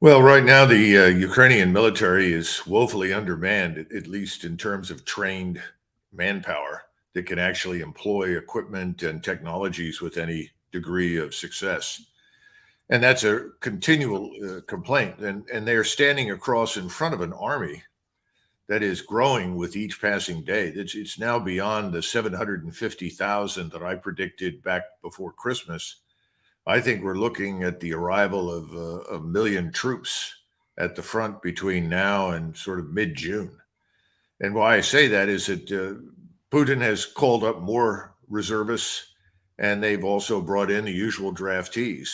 Well, right now, the Ukrainian military is woefully undermanned, at least in terms of trained manpower that can actually employ equipment and technologies with any degree of success. And that's a continual complaint. And they are standing across in front of an army that is growing with each passing day. It's now beyond the 750,000 that I predicted back before Christmas. I think we're looking at the arrival of a million troops at the front between now and sort of mid-June. And why I say that is that Putin has called up more reservists, and they've also brought in the usual draftees.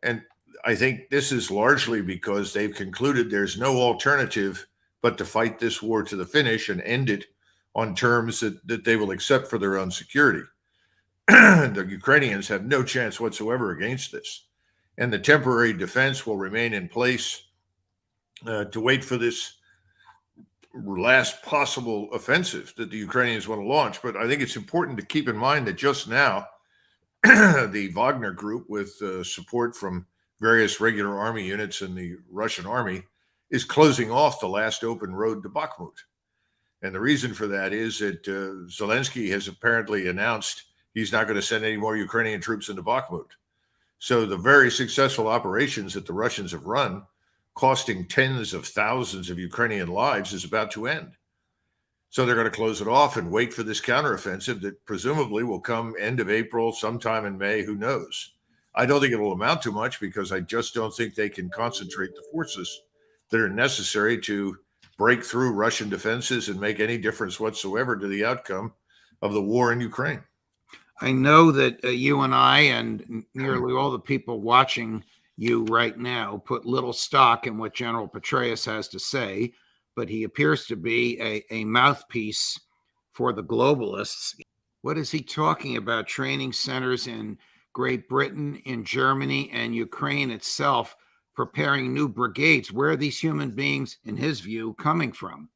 And I think this is largely because they've concluded there's no alternative but to fight this war to the finish and end it on terms that they will accept for their own security. The Ukrainians have no chance whatsoever against this. And the temporary defense will remain in place to wait for this last possible offensive that the Ukrainians want to launch. But I think it's important to keep in mind that just now, the Wagner group, with support from various regular army units and the Russian army, is closing off the last open road to Bakhmut. And the reason for that is that Zelensky has apparently announced he's not going to send any more Ukrainian troops into Bakhmut. So the very successful operations that the Russians have run, costing tens of thousands of Ukrainian lives, is about to end. So they're going to close it off and wait for this counteroffensive that presumably will come end of April, sometime in May, who knows? I don't think it will amount to much because I just don't think they can concentrate the forces that are necessary to break through Russian defenses and make any difference whatsoever to the outcome of the war in Ukraine. I know that you and I and nearly all the people watching you right now put little stock in what General Petraeus has to say, but he appears to be a mouthpiece for the globalists. What is he talking about? Training centers in Great Britain, in Germany, and Ukraine itself, preparing new brigades. Where are these human beings, in his view, coming from?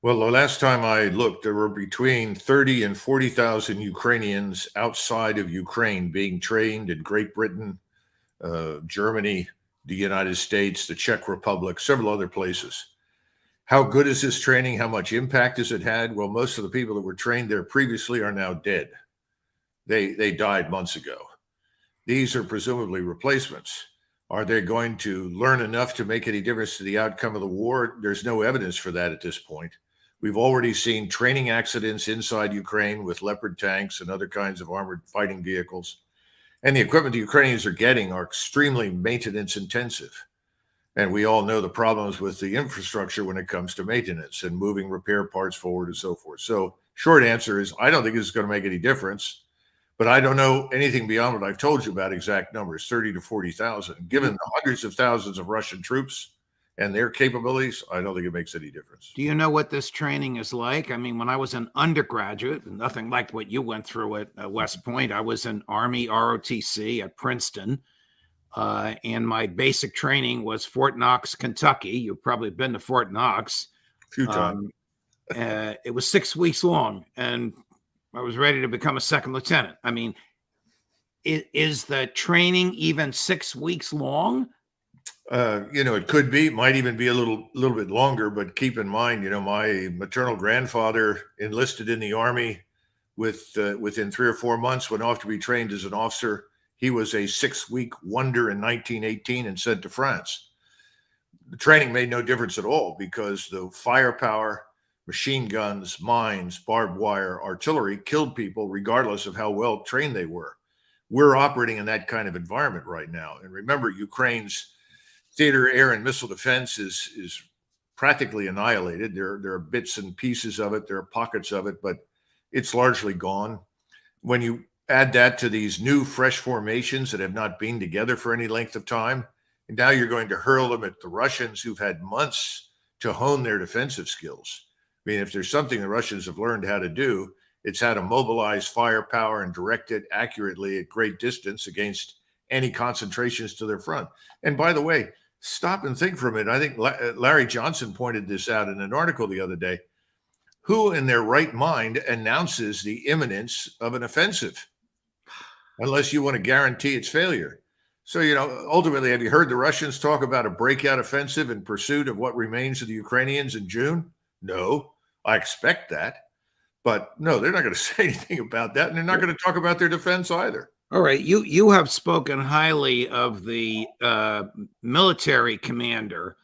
Well, the last time I looked, there were between 30 and 40,000 Ukrainians outside of Ukraine being trained in Great Britain, Germany, the United States, the Czech Republic, several other places. How good is this training? How much impact has it had? Well, most of the people that were trained there previously are now dead. They died months ago. These are presumably replacements. Are they going to learn enough to make any difference to the outcome of the war? There's no evidence for that at this point. We've already seen training accidents inside Ukraine with Leopard tanks and other kinds of armored fighting vehicles. And the equipment the Ukrainians are getting are extremely maintenance intensive. And we all know the problems with the infrastructure when it comes to maintenance and moving repair parts forward and so forth. So short answer is, I don't think this is going to make any difference. But I don't know anything beyond what I've told you about exact numbers, 30 to 40,000. Given the hundreds of thousands of Russian troops and their capabilities, I don't think it makes any difference. Do you know what this training is like? I mean, when I was an undergraduate, nothing like what you went through at West Point, I was in Army ROTC at Princeton, and my basic training was Fort Knox, Kentucky. You've probably been to Fort Knox. A few times. It was 6 weeks long, and I was ready to become a second lieutenant. I mean, is the training even 6 weeks long? It could be, might even be a little bit longer, but keep in mind, my maternal grandfather enlisted in the Army within 3 or 4 months, went off to be trained as an officer. He was a 6-week wonder in 1918 and sent to France. The training made no difference at all because the firepower, machine guns, mines, barbed wire, artillery killed people regardless of how well trained they were. We're operating in that kind of environment right now. And remember, Ukraine's theater, air, and missile defense is practically annihilated. There are bits and pieces of it. There are pockets of it, but it's largely gone. When you add that to these new, fresh formations that have not been together for any length of time, and now you're going to hurl them at the Russians who've had months to hone their defensive skills. I mean, if there's something the Russians have learned how to do, it's how to mobilize firepower and direct it accurately at great distance against any concentrations to their front. And by the way, stop and think for a minute. I think Larry Johnson pointed this out in an article the other day. Who in their right mind announces the imminence of an offensive unless you want to guarantee its failure? So, ultimately, have you heard the Russians talk about a breakout offensive in pursuit of what remains of the Ukrainians in June? No, I expect that. But no, they're not going to say anything about that. And they're not going to talk about their defense either. All right. You have spoken highly of the military commander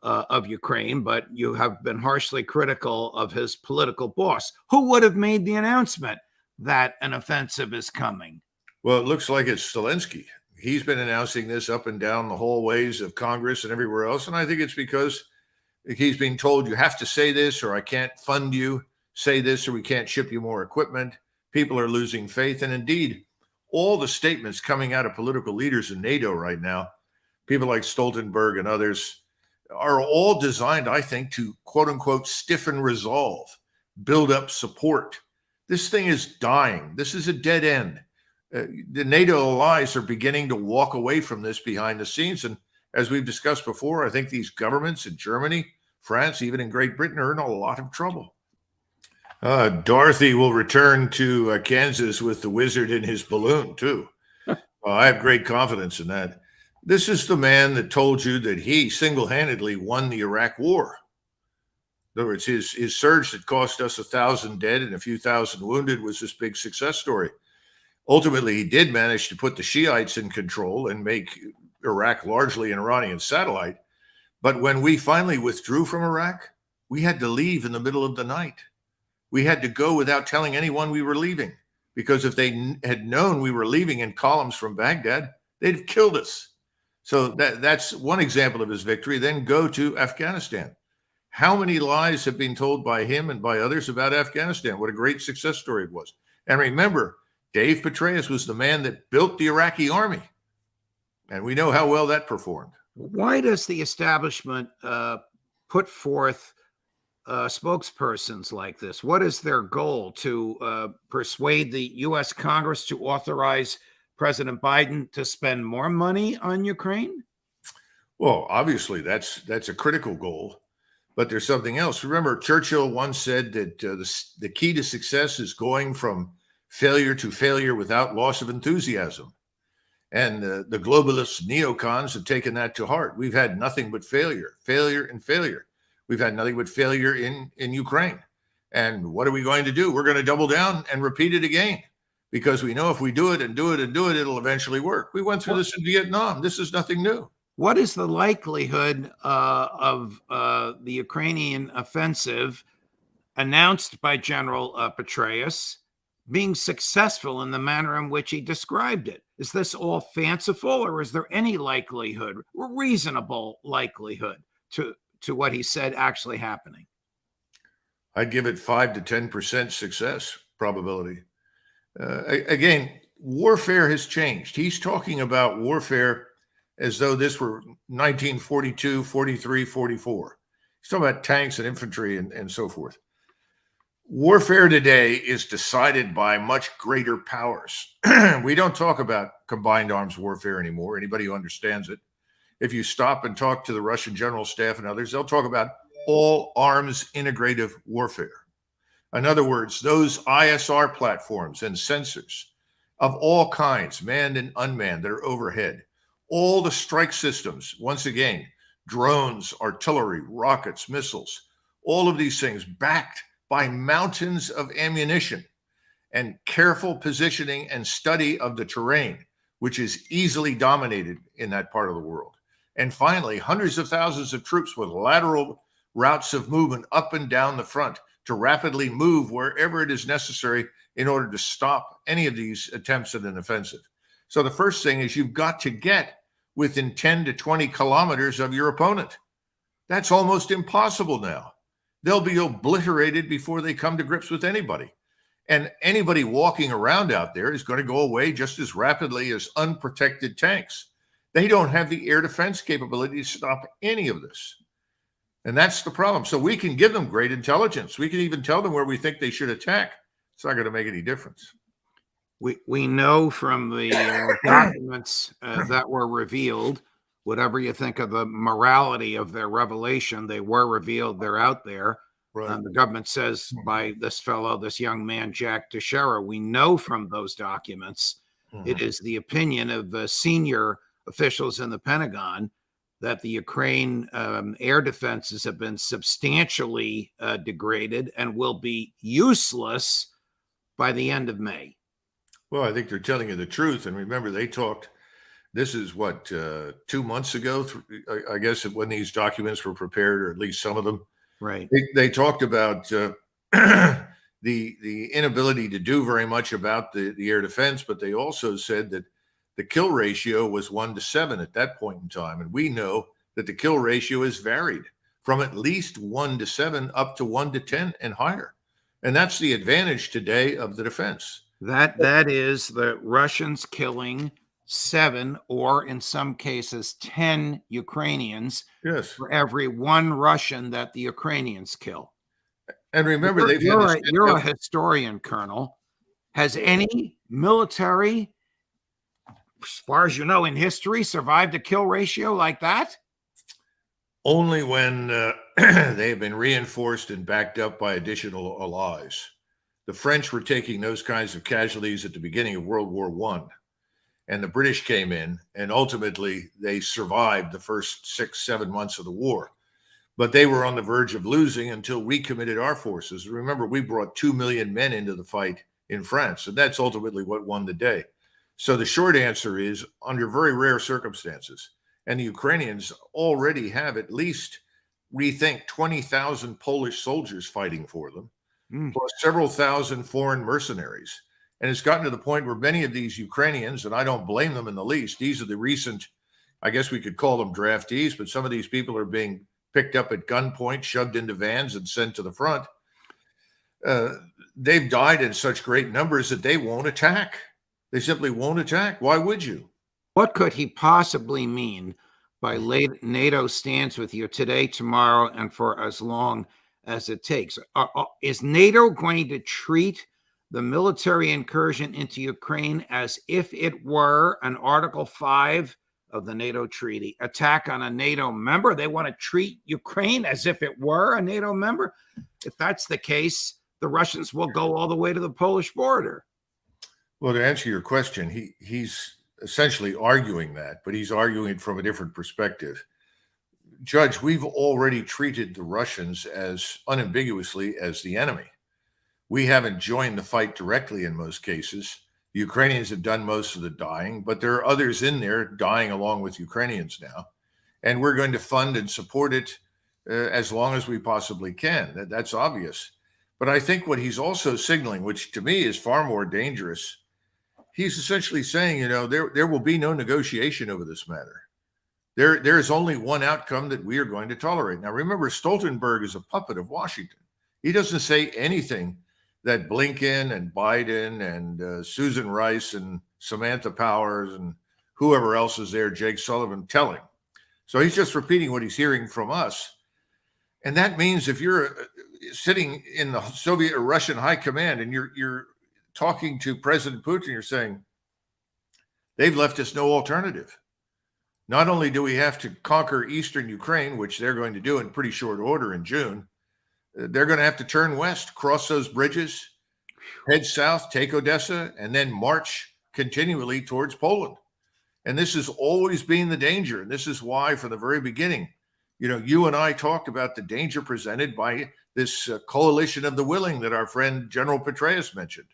of Ukraine, but you have been harshly critical of his political boss. Who would have made the announcement that an offensive is coming? Well, it looks like it's Zelensky. He's been announcing this up and down the hallways of Congress and everywhere else. And I think it's because he's being told, you have to say this, or I can't fund you. Say this, or we can't ship you more equipment. People are losing faith. And indeed, all the statements coming out of political leaders in NATO right now, people like Stoltenberg and others, are all designed, I think, to quote unquote stiffen resolve, build up support. This thing is dying. This is a dead end. The NATO allies are beginning to walk away from this behind the scenes. And as we've discussed before, I think these governments in Germany, France, even in Great Britain are in a lot of trouble. Dorothy will return to Kansas with the wizard in his balloon, too. I have great confidence in that. This is the man that told you that he single-handedly won the Iraq War. In other words, his surge that cost us 1,000 dead and a few thousand wounded was this big success story. Ultimately, he did manage to put the Shiites in control and make Iraq largely an Iranian satellite. But when we finally withdrew from Iraq, we had to leave in the middle of the night. We had to go without telling anyone we were leaving, because if they had known we were leaving in columns from Baghdad, they'd have killed us. So that's one example of his victory. Then go to Afghanistan. How many lies have been told by him and by others about Afghanistan? What a great success story it was. And remember, Dave Petraeus was the man that built the Iraqi army. And we know how well that performed. Why does the establishment put forth spokespersons like this? What is their goal? To persuade the U.S. Congress to authorize President Biden to spend more money on Ukraine? Well, obviously, that's a critical goal. But there's something else. Remember, Churchill once said that the key to success is going from failure to failure without loss of enthusiasm. And the globalist neocons have taken that to heart. We've had nothing but failure, failure, and failure. We've had nothing but failure in Ukraine. And what are we going to do? We're going to double down and repeat it again, because we know if we do it and do it and do it, it'll eventually work. We went through this in Vietnam. This is nothing new. What is the likelihood of the Ukrainian offensive announced by General Petraeus being successful in the manner in which he described it? Is this all fanciful, or is there any likelihood, reasonable likelihood, to what he said actually happening? I'd give it 5 to 10% success probability. Again, warfare has changed. He's talking about warfare as though this were 1942, 43, 44. He's talking about tanks and infantry and so forth. Warfare today is decided by much greater powers. We don't talk about combined arms warfare anymore. Anybody who understands it, if you stop and talk to the Russian general staff and others, they'll talk about all arms integrative warfare. In other words, those ISR platforms and sensors of all kinds, manned and unmanned, that are overhead, all the strike systems, once again, drones, artillery, rockets, missiles, all of these things backed by mountains of ammunition and careful positioning and study of the terrain, which is easily dominated in that part of the world. And finally, hundreds of thousands of troops with lateral routes of movement up and down the front to rapidly move wherever it is necessary in order to stop any of these attempts at an offensive. So the first thing is you've got to get within 10 to 20 kilometers of your opponent. That's almost impossible now. They'll be obliterated before they come to grips with anybody. And anybody walking around out there is going to go away just as rapidly as unprotected tanks. They don't have the air defense capability to stop any of this. And that's the problem. So we can give them great intelligence. We can even tell them where we think they should attack. It's not going to make any difference. We know from the documents that were revealed, whatever you think of the morality of their revelation, they were revealed, they're out there. Right. The government says by this fellow, this young man, Jack Teixeira, we know from those documents, it is the opinion of the senior officials in the Pentagon that the Ukraine air defenses have been substantially degraded and will be useless by the end of May. Well, I think they're telling you the truth. And remember, they talked, this is what, 2 months ago, I guess, when these documents were prepared, or at least some of them. Right. They talked about the inability to do very much about the air defense, but they also said that the kill ratio was 1 to 7 at that point in time. And we know that the kill ratio has varied from at least 1 to 7 up to 1 to 10 and higher. And that's the advantage today of the defense. That is the Russians killing 7, or in some cases 10 Ukrainians, yes, for every 1 Russian that the Ukrainians kill. And remember, you're a historian, Colonel. Has any military, as far as you know, in history, survived a kill ratio like that? Only when they have been reinforced and backed up by additional allies. The French were taking those kinds of casualties at the beginning of World War I, and the British came in, and ultimately they survived the first 6-7 months of the war. But they were on the verge of losing until we committed our forces. Remember, we brought 2 million men into the fight in France, and that's ultimately what won the day. So the short answer is, under very rare circumstances, and the Ukrainians already have at least, we think, 20,000 Polish soldiers fighting for them, plus several thousand foreign mercenaries. And it's gotten to the point where many of these Ukrainians, and I don't blame them in the least, these are the recent, I guess we could call them draftees, but some of these people are being picked up at gunpoint, shoved into vans, and sent to the front. They've died in such great numbers that they won't attack. They simply won't attack. Why would you? What could he possibly mean by NATO stands with you today, tomorrow, and for as long as it takes? Is NATO going to treat the military incursion into Ukraine as if it were an Article 5 of the NATO treaty, attack on a NATO member? They want to treat Ukraine as if it were a NATO member? If that's the case, the Russians will go all the way to the Polish border. Well, to answer your question, he's essentially arguing that, but he's arguing it from a different perspective. Judge, we've already treated the Russians as unambiguously as the enemy. We haven't joined the fight directly in most cases. The Ukrainians have done most of the dying, but there are others in there dying along with Ukrainians now. And we're going to fund and support it as long as we possibly can. That's obvious. But I think what he's also signaling, which to me is far more dangerous, he's essentially saying, there will be no negotiation over this matter. There is only one outcome that we are going to tolerate. Now, remember, Stoltenberg is a puppet of Washington. He doesn't say anything that Blinken and Biden and Susan Rice and Samantha Powers and whoever else is there, Jake Sullivan, tell him. So he's just repeating what he's hearing from us. And that means if you're sitting in the Soviet or Russian high command and you're talking to President Putin, you're saying, they've left us no alternative. Not only do we have to conquer eastern Ukraine, which they're going to do in pretty short order in June, they're going to have to turn west, cross those bridges, head south, take Odessa, and then march continually towards Poland. And this has always been the danger. And this is why, from the very beginning, you and I talked about the danger presented by this coalition of the willing that our friend General Petraeus mentioned.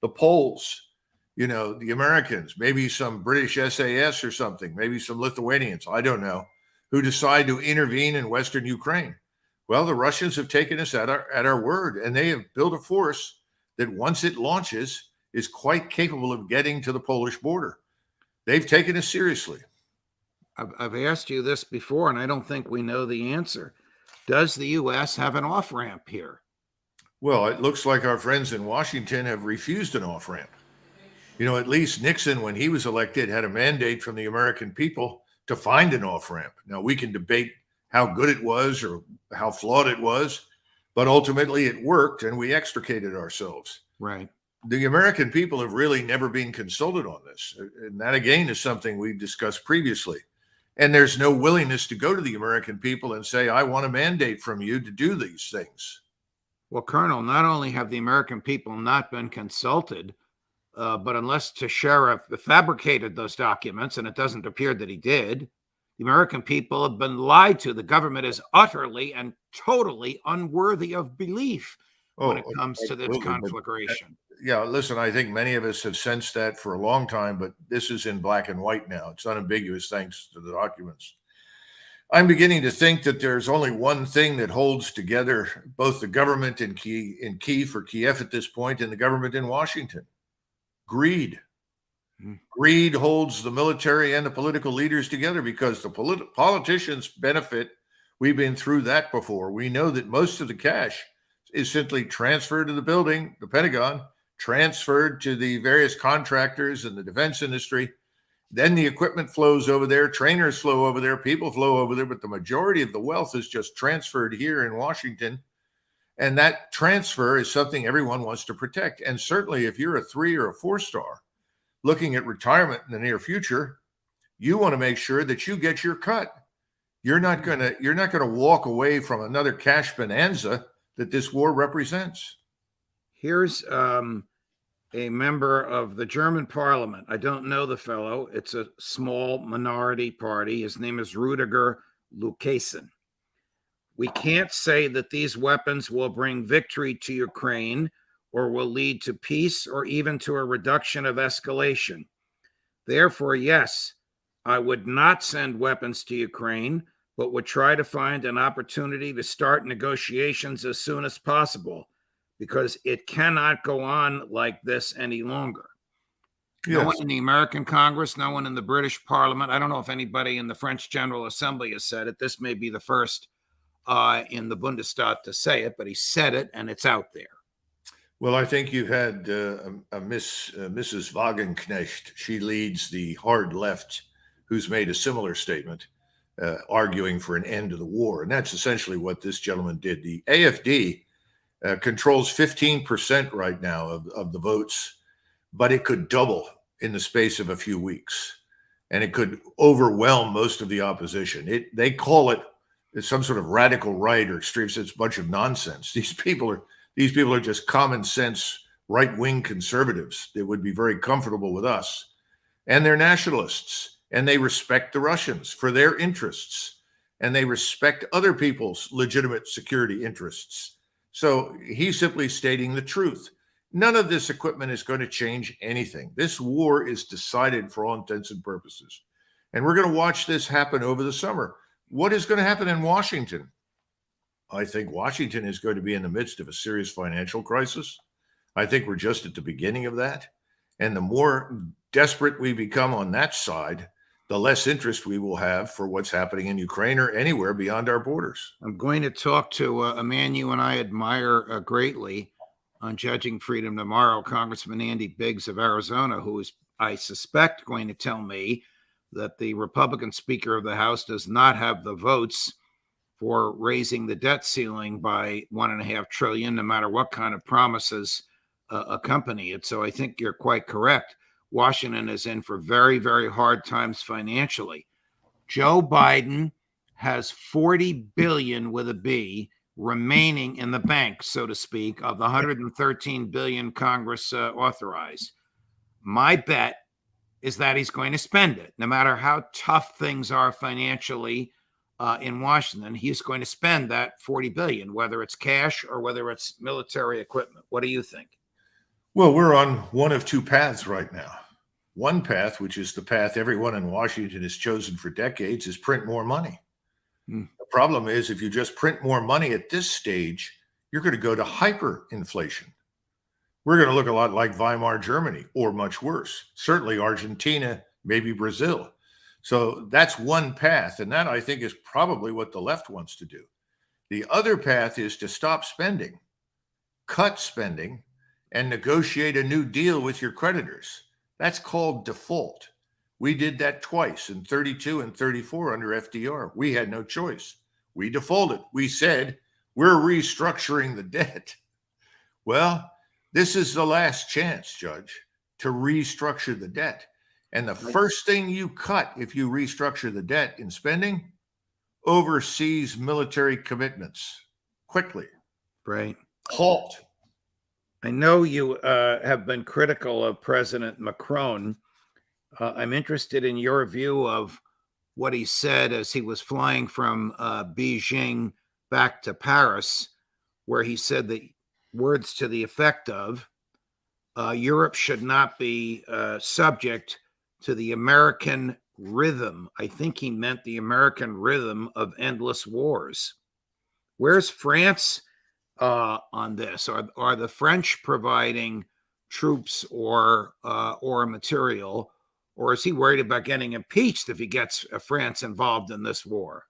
The Poles, the Americans, maybe some British SAS or something, maybe some Lithuanians, I don't know, who decide to intervene in Western Ukraine. Well, the Russians have taken us at our word, and they have built a force that once it launches is quite capable of getting to the Polish border. They've taken us seriously. I've asked you this before, and I don't think we know the answer. Does the U.S. have an off-ramp here? Well, it looks like our friends in Washington have refused an off-ramp. At least Nixon, when he was elected, had a mandate from the American people to find an off-ramp. Now, we can debate how good it was or how flawed it was, but ultimately it worked and we extricated ourselves. Right. The American people have really never been consulted on this. And that, again, is something we've discussed previously. And there's no willingness to go to the American people and say, I want a mandate from you to do these things. Well, Colonel, not only have the American people not been consulted, But unless Teixeira fabricated those documents, and it doesn't appear that he did, the American people have been lied to. The government is utterly and totally unworthy of belief when it comes to this conflagration. Yeah, listen, I think many of us have sensed that for a long time, but this is in black and white now. It's unambiguous thanks to the documents. I'm beginning to think that there's only one thing that holds together both the government in Kiev or Kiev at this point and the government in Washington. Greed. Greed holds the military and the political leaders together because the politicians benefit. We've been through that before. We know that most of the cash is simply transferred to the building, the Pentagon, transferred to the various contractors in the defense industry. Then the equipment flows over there, trainers flow over there, people flow over there, but the majority of the wealth is just transferred here in Washington. And that transfer is something everyone wants to protect. And certainly if you're a 3 or a 4-star looking at retirement in the near future, you want to make sure that you get your cut. You're not going to walk away from another cash bonanza that this war represents. Here's a member of the German parliament. I don't know the fellow. It's a small minority party. His name is Rudiger Lukasen. We can't say that these weapons will bring victory to Ukraine or will lead to peace or even to a reduction of escalation. Therefore, yes, I would not send weapons to Ukraine, but would try to find an opportunity to start negotiations as soon as possible, because it cannot go on like this any longer. Yes. No one in the American Congress, no one in the British Parliament. I don't know if anybody in the French General Assembly has said it. This may be the first in the Bundestag to say it, but he said it, and it's out there. Well, I think you had Mrs. Wagenknecht. She leads the hard left, who's made a similar statement, arguing for an end to the war. And that's essentially what this gentleman did. The AfD controls 15% right now of the votes, but it could double in the space of a few weeks, and it could overwhelm most of the opposition. They call it some sort of radical right or extremist. It's a bunch of nonsense. These people are just common sense right-wing conservatives that would be very comfortable with us, and they're nationalists, and they respect the Russians for their interests, and they respect other people's legitimate security interests. So he's simply stating the truth. None of this equipment is going to change anything. This war is decided for all intents and purposes. And we're going to watch this happen over the summer. What is going to happen in Washington? I think Washington is going to be in the midst of a serious financial crisis. I think we're just at the beginning of that. And the more desperate we become on that side, the less interest we will have for what's happening in Ukraine or anywhere beyond our borders. I'm going to talk to a man you and I admire greatly on Judging Freedom tomorrow, Congressman Andy Biggs of Arizona, who is, I suspect, going to tell me that the Republican Speaker of the House does not have the votes for raising the debt ceiling by $1.5 trillion, no matter what kind of promises accompany it. So I think you're quite correct. Washington is in for very, very hard times financially. Joe Biden has $40 billion with a B remaining in the bank, so to speak, of the $113 billion Congress authorized. My bet is that he's going to spend it. No matter how tough things are financially in Washington, he's going to spend that $40 billion, whether it's cash or whether it's military equipment. What do you think? Well, we're on one of two paths right now. One path, which is the path everyone in Washington has chosen for decades, is print more money. The problem is, if you just print more money at this stage, you're going to go to hyperinflation. We're going to look a lot like Weimar Germany, or much worse. Certainly Argentina, maybe Brazil. So that's one path, and that, I think, is probably what the left wants to do. The other path is to stop spending, cut spending, and negotiate a new deal with your creditors. That's called default. We did that twice in 32 and 34 under FDR. We had no choice. We defaulted. We said, we're restructuring the debt. Well, this is the last chance, Judge, to restructure the debt. And the first thing you cut if you restructure the debt in spending, overseas military commitments quickly. Right. Halt. I know you have been critical of President Macron. I'm interested in your view of what he said as he was flying from Beijing back to Paris, where he said that words to the effect of Europe should not be subject to the American rhythm. I think he meant the American rhythm of endless wars. Where's France on this? Are the French providing troops or material, or is he worried about getting impeached if he gets France involved in this war?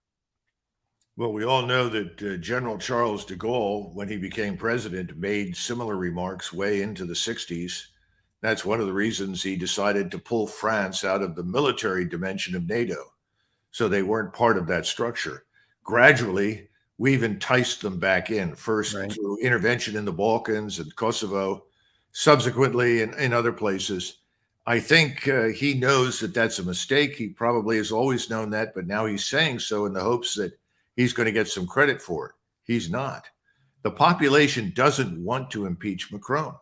Well, we all know that General Charles de Gaulle, when he became president, made similar remarks way into the 60s. That's one of the reasons he decided to pull France out of the military dimension of NATO. So they weren't part of that structure. Gradually, we've enticed them back in, first through intervention in the Balkans and Kosovo, subsequently in other places. I think he knows that that's a mistake. He probably has always known that, but now he's saying so in the hopes that he's going to get some credit for it. He's not. The population doesn't want to impeach Macron.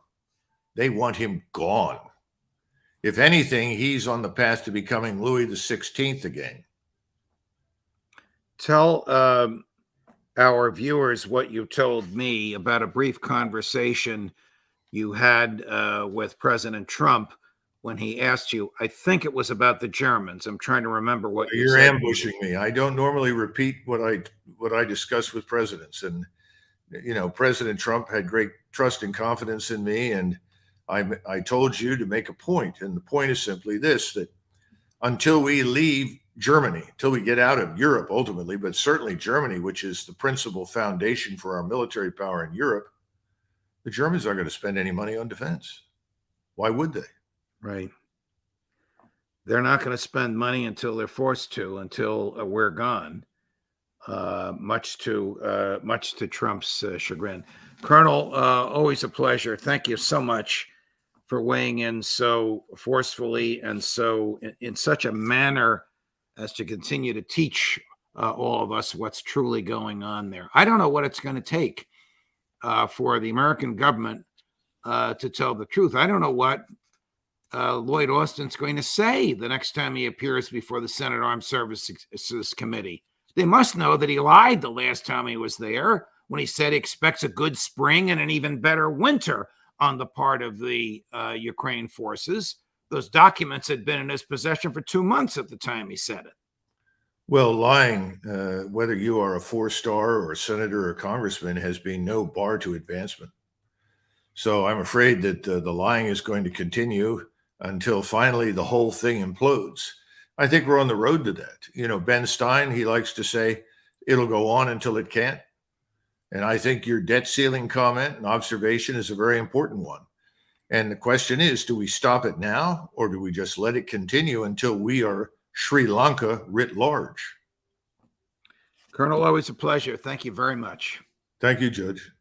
They want him gone. If anything, he's on the path to becoming Louis XVI again. Tell our viewers what you told me about a brief conversation you had with President Trump when he asked you. I think it was about the Germans. I'm trying to remember what you said. You're ambushing me. I don't normally repeat what I discuss with presidents. And President Trump had great trust and confidence in me, and I told you to make a point, and the point is simply this: that until we leave Germany, until we get out of Europe ultimately, but certainly Germany, which is the principal foundation for our military power in Europe, the Germans aren't going to spend any money on defense. Why would they? Right. They're not going to spend money until they're forced to, until we're gone. Much to Trump's chagrin. Colonel, always a pleasure. Thank you so much for weighing in so forcefully and so in such a manner as to continue to teach all of us what's truly going on there. I don't know what it's going to take for the American government to tell the truth. I don't know what Lloyd Austin's going to say the next time he appears before the Senate Armed Services Committee. They must know that he lied the last time he was there when he said he expects a good spring and an even better winter on the part of the Ukraine forces. Those documents had been in his possession for 2 months at the time he said it. Well, lying, whether you are a 4-star or a senator or congressman, has been no bar to advancement. So I'm afraid that the lying is going to continue until finally the whole thing implodes. I think we're on the road to that. Ben Stein, he likes to say it'll go on until it can't. And I think your debt ceiling comment and observation is a very important one. And the question is, do we stop it now, or do we just let it continue until we are Sri Lanka writ large? Colonel, always a pleasure. Thank you very much. Thank you, Judge.